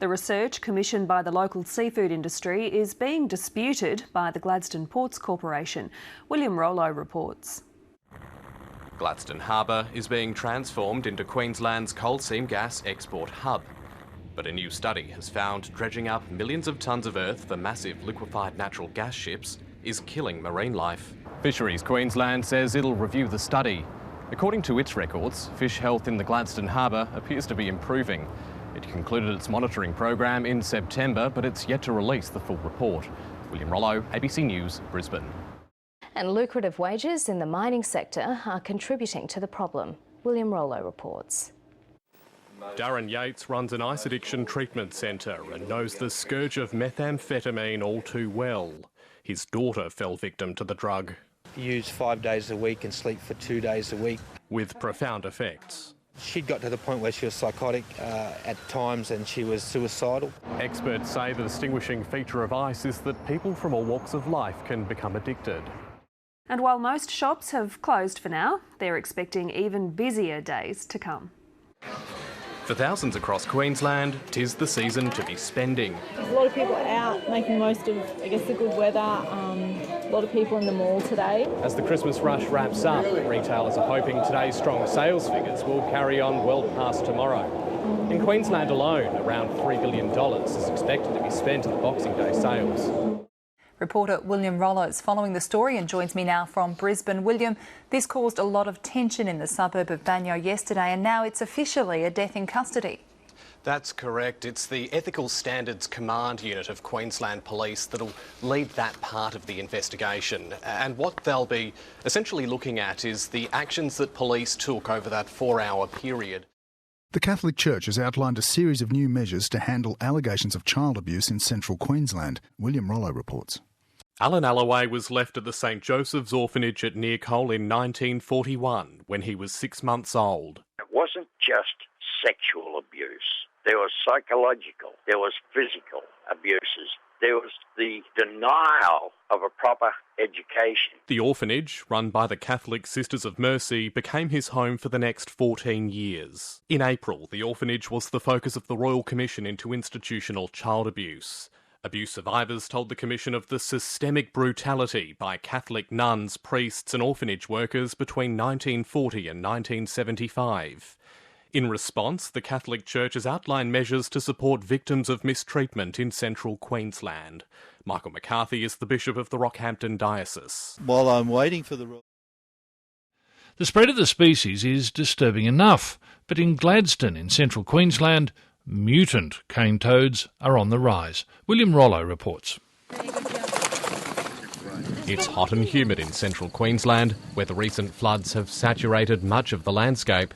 The research, commissioned by the local seafood industry, is being disputed by the Gladstone Ports Corporation. William Rollo reports. Gladstone Harbour is being transformed into Queensland's coal seam gas export hub. But a new study has found dredging up millions of tonnes of earth for massive liquefied natural gas ships is killing marine life. Fisheries Queensland says it'll review the study. According to its records, fish health in the Gladstone Harbour appears to be improving. It concluded its monitoring program in September, but it's yet to release the full report. William Rollo, ABC News, Brisbane. And lucrative wages in the mining sector are contributing to the problem. William Rollo reports. Darren Yates runs an ice addiction treatment centre and knows the scourge of methamphetamine all too well. His daughter fell victim to the drug. Use 5 days a week and sleep for 2 days a week. With profound effects. She'd got to the point where she was psychotic at times and she was suicidal. Experts say the distinguishing feature of ice is that people from all walks of life can become addicted. And while most shops have closed for now, they're expecting even busier days to come. For thousands across Queensland, 'tis the season to be spending. There's a lot of people out making most of, the good weather. A lot of people in the mall today. As the Christmas rush wraps up, retailers are hoping today's strong sales figures will carry on well past tomorrow. In Queensland alone, around $3 billion is expected to be spent in the Boxing Day sales. Reporter William Rollo is following the story and joins me now from Brisbane. William, this caused a lot of tension in the suburb of Banyo yesterday, and now it's officially a death in custody. That's correct. It's the Ethical Standards Command Unit of Queensland Police that'll lead that part of the investigation. And what they'll be essentially looking at is the actions that police took over that 4-hour period. The Catholic Church has outlined a series of new measures to handle allegations of child abuse in central Queensland. William Rollo reports. Alan Alloway was left at the St Joseph's Orphanage at Nearcole in 1941 when he was 6 months old. It wasn't just sexual abuse. There was psychological, there was physical abuses. There was the denial of a proper education. The orphanage, run by the Catholic Sisters of Mercy, became his home for the next 14 years. In April, the orphanage was the focus of the Royal Commission into Institutional Child Abuse. Abuse survivors told the Commission of the systemic brutality by Catholic nuns, priests and orphanage workers between 1940 and 1975. In response, the Catholic Church has outlined measures to support victims of mistreatment in central Queensland. Michael McCarthy is the Bishop of the Rockhampton Diocese. While I'm waiting for the spread of the species is disturbing enough, but in Gladstone in central Queensland, mutant cane toads are on the rise. William Rollo reports. It's hot and humid in central Queensland, where the recent floods have saturated much of the landscape.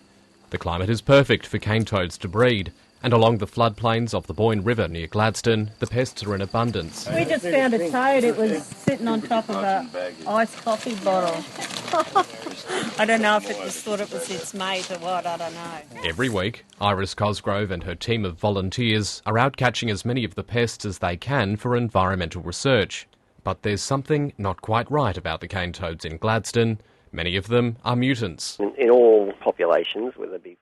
The climate is perfect for cane toads to breed, and along the floodplains of the Boyne River near Gladstone, the pests are in abundance. We just found a toad. It was sitting on top of a iced coffee bottle. I don't know if it just thought it was its mate or what, I don't know. Every week, Iris Cosgrove and her team of volunteers are out catching as many of the pests as they can for environmental research. But there's something not quite right about the cane toads in Gladstone. Many of them are mutants. In all populations, whether it be